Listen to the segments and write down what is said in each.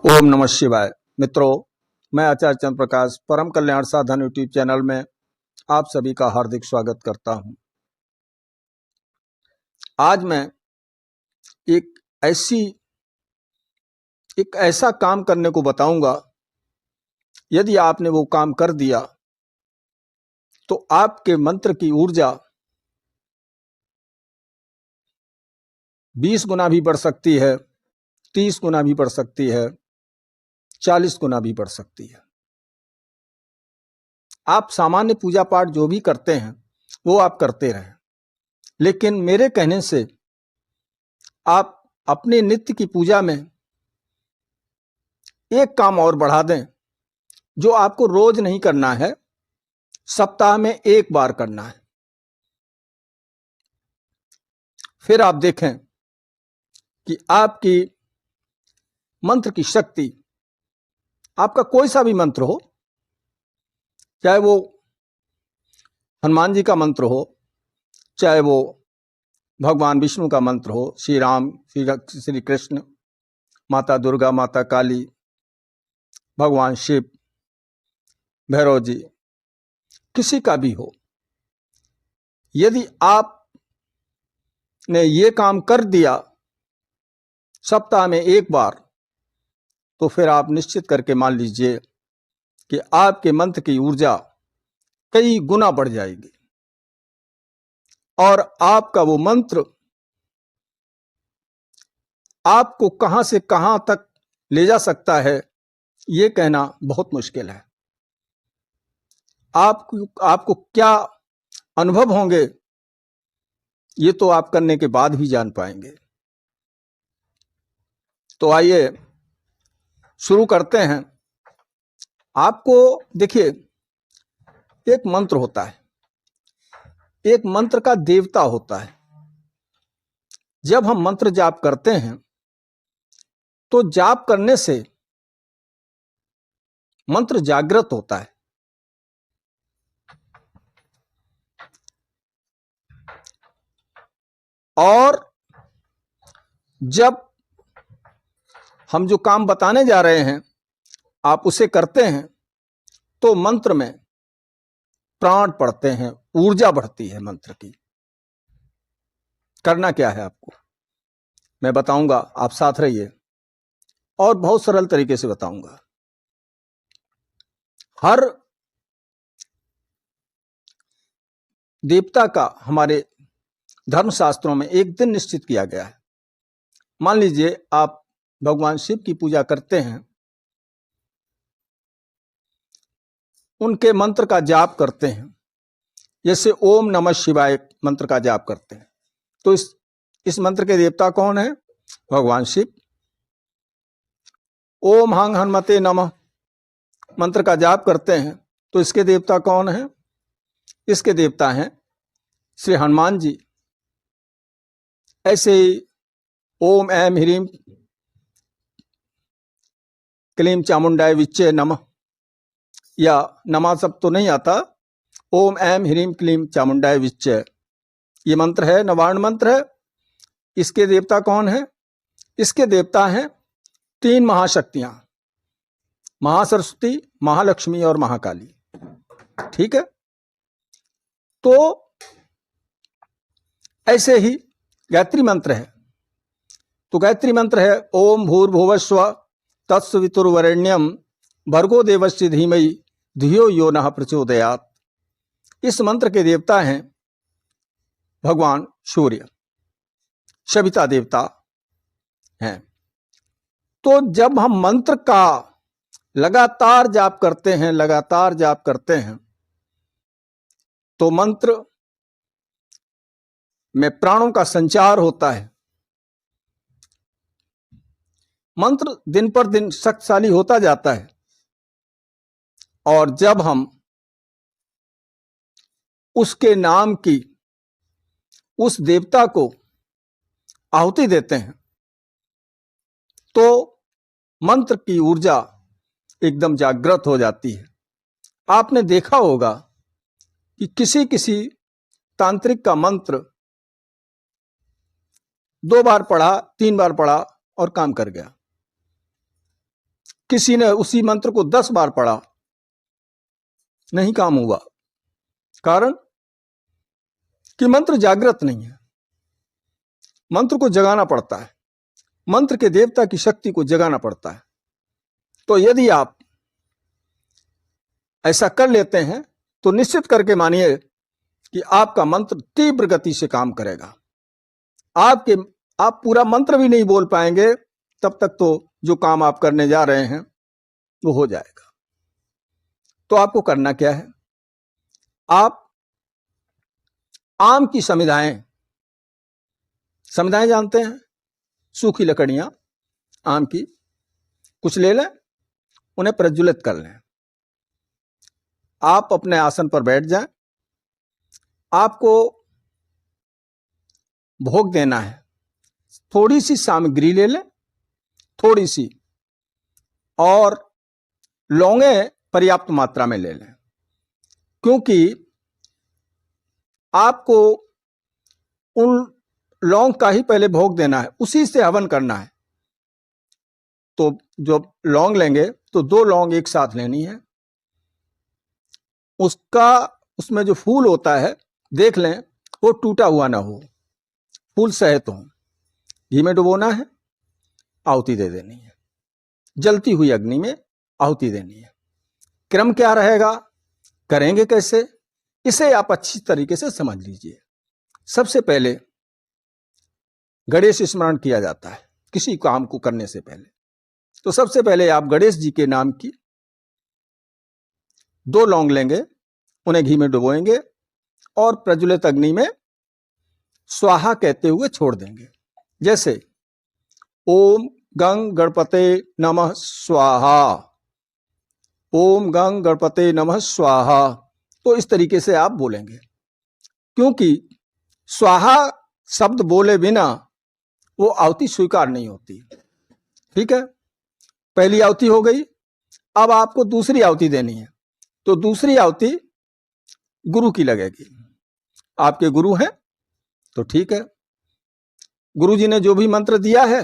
ओम नमः शिवाय। मित्रों, मैं आचार्य चंद्र प्रकाश परम कल्याण साधन यूट्यूब चैनल में आप सभी का हार्दिक स्वागत करता हूं। आज मैं एक ऐसा काम करने को बताऊंगा। यदि आपने वो काम कर दिया तो आपके मंत्र की ऊर्जा 20 गुना भी बढ़ सकती है, 30 गुना भी बढ़ सकती है, 40 गुना भी बढ़ सकती है। आप सामान्य पूजा पाठ जो भी करते हैं वो आप करते रहें, लेकिन मेरे कहने से आप अपने नित्य की पूजा में एक काम और बढ़ा दें, जो आपको रोज नहीं करना है, सप्ताह में एक बार करना है। फिर आप देखें कि आपकी मंत्र की शक्ति, आपका कोई सा भी मंत्र हो, चाहे वो हनुमान जी का मंत्र हो, चाहे वो भगवान विष्णु का मंत्र हो, श्री राम, श्री कृष्ण, माता दुर्गा, माता काली, भगवान शिव, भैरव जी, किसी का भी हो, यदि आपने ये काम कर दिया सप्ताह में एक बार, तो फिर आप निश्चित करके मान लीजिए कि आपके मंत्र की ऊर्जा कई गुना बढ़ जाएगी और आपका वो मंत्र आपको कहां से कहां तक ले जा सकता है, ये कहना बहुत मुश्किल है। आपको क्या अनुभव होंगे, ये तो आप करने के बाद भी जान पाएंगे। तो आइए शुरू करते हैं। आपको देखिए, एक मंत्र होता है, एक मंत्र का देवता होता है। जब हम मंत्र जाप करते हैं तो जाप करने से मंत्र जागृत होता है। और जब हम जो काम बताने जा रहे हैं आप उसे करते हैं तो मंत्र में प्राण पड़ते हैं, ऊर्जा बढ़ती है मंत्र की। करना क्या है आपको मैं बताऊंगा, आप साथ रहिए और बहुत सरल तरीके से बताऊंगा। हर देवता का हमारे धर्मशास्त्रों में एक दिन निश्चित किया गया है। मान लीजिए आप भगवान शिव की पूजा करते हैं, उनके मंत्र का जाप करते हैं, जैसे ओम नमः शिवाय मंत्र का जाप करते हैं, तो इस मंत्र के देवता कौन है? भगवान शिव। ओम हंग हनुमते नमः मंत्र का जाप करते हैं तो इसके देवता कौन है? इसके देवता हैं श्री हनुमान जी। ऐसे ही ओम ऐम ह्रीम क्लीम चामुंडाय विच्चे नमः, या नमा सब तो नहीं आता, ओम ऐम ह्रीम क्लीम चामुंडाय विच्चे, ये मंत्र है, नवार्ण मंत्र है। इसके देवता कौन है? इसके देवता हैं 3 महाशक्तियां, महासरस्वती, महालक्ष्मी और महाकाली। ठीक है। तो ऐसे ही गायत्री मंत्र है, तो गायत्री मंत्र है ओम भूर्भुवस्व तत्सवितुर्वरेण्यम भर्गो देवस्य धीमहि धियो यो नः प्रचोदयात्। इस मंत्र के देवता हैं भगवान सूर्य, सविता देवता हैं। तो जब हम मंत्र का लगातार जाप करते हैं, तो मंत्र में प्राणों का संचार होता है। मंत्र दिन पर दिन शक्तिशाली होता जाता है और जब हम उसके नाम की उस देवता को आहुति देते हैं तो मंत्र की ऊर्जा एकदम जागृत हो जाती है। आपने देखा होगा कि किसी तांत्रिक का मंत्र 2 बार पढ़ा, 3 बार पढ़ा और काम कर गया। किसी ने उसी मंत्र को 10 बार पढ़ा, नहीं काम हुआ। कारण कि मंत्र जागृत नहीं है। मंत्र को जगाना पड़ता है, मंत्र के देवता की शक्ति को जगाना पड़ता है। तो यदि आप ऐसा कर लेते हैं तो निश्चित करके मानिए कि आपका मंत्र तीव्र गति से काम करेगा। आप पूरा मंत्र भी नहीं बोल पाएंगे तब तक तो जो काम आप करने जा रहे हैं वो हो जाएगा। तो आपको करना क्या है, आप आम की समिधाएं जानते हैं, सूखी लकड़ियां आम की कुछ ले लें, उन्हें प्रज्वलित कर लें। आप अपने आसन पर बैठ जाएं, आपको भोग देना है। थोड़ी सी सामग्री ले लें, थोड़ी सी, और लौंगे पर्याप्त मात्रा में ले लें, क्योंकि आपको उन लौंग का ही पहले भोग देना है, उसी से हवन करना है। तो जो लौंग लेंगे तो 2 लौंग एक साथ लेनी है। उसमें जो फूल होता है देख लें वो टूटा हुआ ना हो, फूल सहित हो। घी में डुबोना है, आहुति दे देनी है, जलती हुई अग्नि में आहुति देनी है। क्रम क्या रहेगा, करेंगे कैसे, इसे आप अच्छी तरीके से समझ लीजिए। सबसे पहले गणेश स्मरण किया जाता है किसी काम को करने से पहले। तो सबसे पहले आप गणेश जी के नाम की 2 लौंग लेंगे, उन्हें घी में डुबोएंगे और प्रज्वलित अग्नि में स्वाहा कहते हुए छोड़ देंगे। जैसे ओम गंग गणपते नमः स्वाहा, ओम गंग गणपते नमः स्वाहा। तो इस तरीके से आप बोलेंगे, क्योंकि स्वाहा शब्द बोले बिना वो आहुति स्वीकार नहीं होती। ठीक है, पहली आहुति हो गई। अब आपको दूसरी आहुति देनी है, तो दूसरी आहुति गुरु की लगेगी। आपके गुरु हैं तो ठीक है, गुरु जी ने जो भी मंत्र दिया है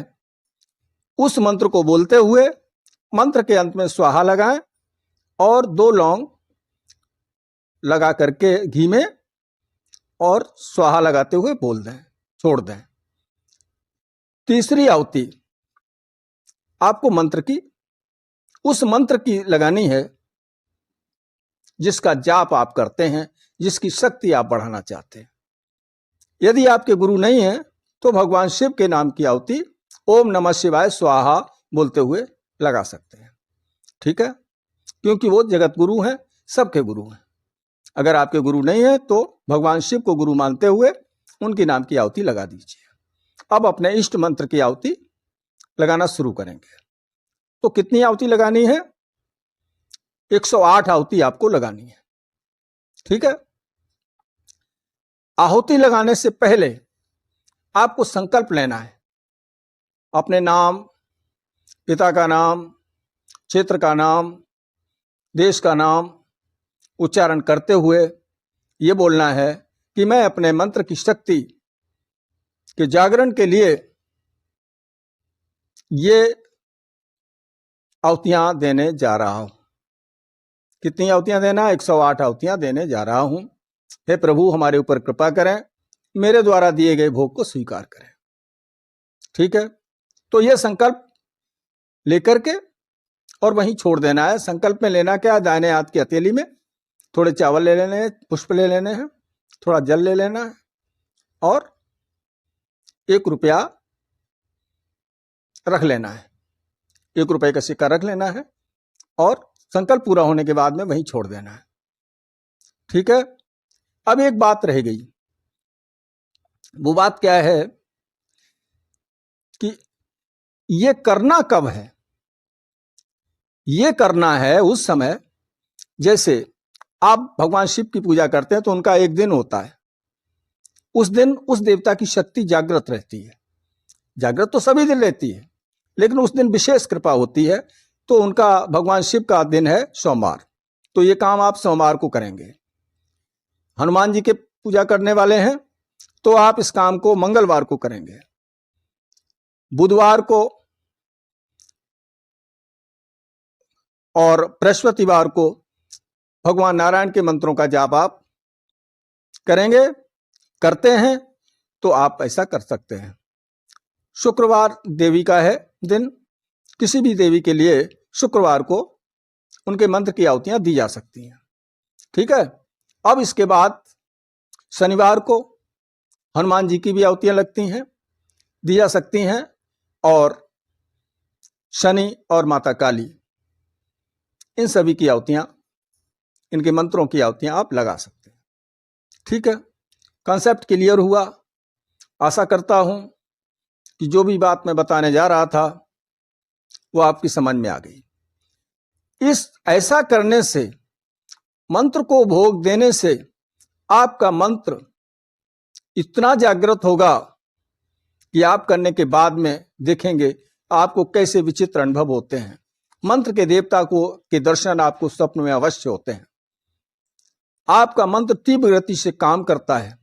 उस मंत्र को बोलते हुए मंत्र के अंत में स्वाहा लगाएं और 2 लौंग लगा करके घी में और स्वाहा लगाते हुए बोल दें, छोड़ दें। तीसरी आहुति आपको मंत्र की, उस मंत्र की लगानी है जिसका जाप आप करते हैं, जिसकी शक्ति आप बढ़ाना चाहते हैं। यदि आपके गुरु नहीं हैं तो भगवान शिव के नाम की आहुति ओम नमः शिवाय स्वाहा बोलते हुए लगा सकते हैं। ठीक है, क्योंकि वो जगत गुरु हैं, सबके गुरु हैं। अगर आपके गुरु नहीं है तो भगवान शिव को गुरु मानते हुए उनके नाम की आहुति लगा दीजिए। अब अपने इष्ट मंत्र की आहुति लगाना शुरू करेंगे। तो कितनी आहुति लगानी है, 108 आहुति आपको लगानी है। ठीक है, आहुति लगाने से पहले आपको संकल्प लेना है। अपने नाम, पिता का नाम, क्षेत्र का नाम, देश का नाम उच्चारण करते हुए ये बोलना है कि मैं अपने मंत्र की शक्ति के जागरण के लिए ये आहुतियां देने जा रहा हूं। कितनी आहुतियां देना, 108 आहुतियां देने जा रहा हूं। हे प्रभु, हमारे ऊपर कृपा करें, मेरे द्वारा दिए गए भोग को स्वीकार करें। ठीक है, तो यह संकल्प लेकर के और वहीं छोड़ देना है। संकल्प में लेना क्या, दाहिने हाथ की हथेली में थोड़े चावल ले लेने हैं, पुष्प ले लेने हैं, थोड़ा जल ले लेना है और 1 रुपया रख लेना है। 1 रुपये का सिक्का रख लेना है और संकल्प पूरा होने के बाद में वहीं छोड़ देना है। ठीक है, अब एक बात रह गई। वो बात क्या है कि ये करना कब है। ये करना है उस समय, जैसे आप भगवान शिव की पूजा करते हैं तो उनका एक दिन होता है, उस दिन उस देवता की शक्ति जागृत रहती है। जागृत तो सभी दिन रहती है, लेकिन उस दिन विशेष कृपा होती है। तो उनका भगवान शिव का दिन है सोमवार, तो ये काम आप सोमवार को करेंगे। हनुमान जी के पूजा करने वाले हैं तो आप इस काम को मंगलवार को करेंगे। बुधवार को और बृहस्पतिवार को भगवान नारायण के मंत्रों का जाप आप करेंगे, करते हैं तो आप ऐसा कर सकते हैं। शुक्रवार देवी का है दिन, किसी भी देवी के लिए शुक्रवार को उनके मंत्र की आहुतियां दी जा सकती हैं। ठीक है। अब इसके बाद शनिवार को हनुमान जी की भी आहुतियां लगती हैं, दी जा सकती हैं, और शनि और माता काली, इन सभी की आहुतियां, इनके मंत्रों की आहुतियां आप लगा सकते हैं। ठीक है। कॉन्सेप्ट क्लियर हुआ? आशा करता हूं कि जो भी बात मैं बताने जा रहा था वो आपकी समझ में आ गई। ऐसा करने से, मंत्र को भोग देने से आपका मंत्र इतना जागृत होगा कि आप करने के बाद में देखेंगे आपको कैसे विचित्र अनुभव होते हैं। मंत्र के देवता के दर्शन आपको स्वप्न में अवश्य होते हैं। आपका मंत्र तीव्र गति से काम करता है,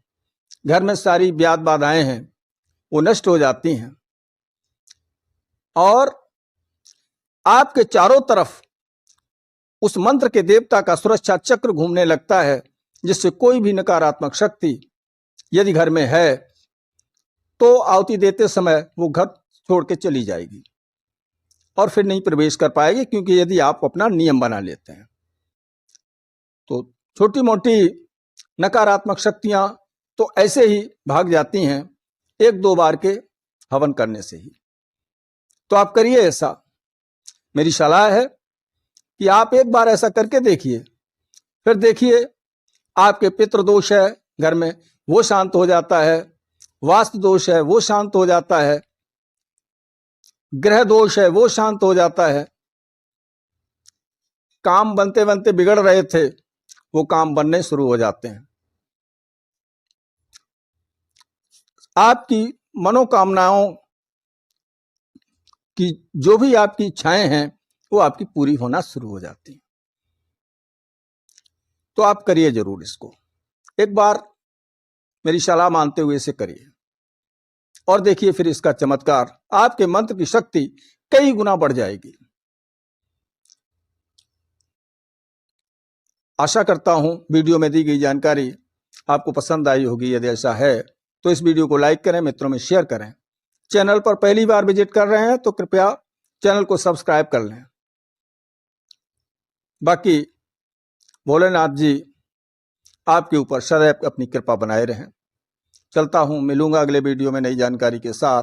घर में सारी व्याध बाधाएं हैं वो नष्ट हो जाती हैं, और आपके चारों तरफ उस मंत्र के देवता का सुरक्षा चक्र घूमने लगता है, जिससे कोई भी नकारात्मक शक्ति यदि घर में है तो आहुति देते समय वो घर छोड़ के चली जाएगी और फिर नहीं प्रवेश कर पाएगी, क्योंकि यदि आप अपना नियम बना लेते हैं तो छोटी मोटी नकारात्मक शक्तियां तो ऐसे ही भाग जाती हैं, एक दो बार के हवन करने से ही। तो आप करिए ऐसा, मेरी सलाह है कि आप एक बार ऐसा करके देखिए, फिर देखिए आपके पितृदोष है घर में वो शांत हो जाता है, वास्तु दोष है वो शांत हो जाता है, ग्रह दोष है वो शांत हो जाता है, काम बनते बनते बिगड़ रहे थे वो काम बनने शुरू हो जाते हैं। आपकी मनोकामनाओं की जो भी आपकी इच्छाएं हैं वो आपकी पूरी होना शुरू हो जाती हैं। तो आप करिए जरूर इसको, एक बार मेरी सलाह मानते हुए इसे करिए और देखिए फिर इसका चमत्कार, आपके मंत्र की शक्ति कई गुना बढ़ जाएगी। आशा करता हूं वीडियो में दी गई जानकारी आपको पसंद आई होगी। यदि ऐसा है तो इस वीडियो को लाइक करें, मित्रों में शेयर करें। चैनल पर पहली बार विजिट कर रहे हैं तो कृपया चैनल को सब्सक्राइब कर लें। बाकी भोलेनाथ जी आपके ऊपर सदैव अपनी कृपा बनाए रहें। चलता हूं, मिलूंगा अगले वीडियो में नई जानकारी के साथ।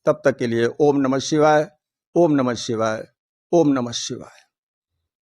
तब तक के लिए ओम नमः शिवाय, ओम नमः शिवाय, ओम नमः शिवाय।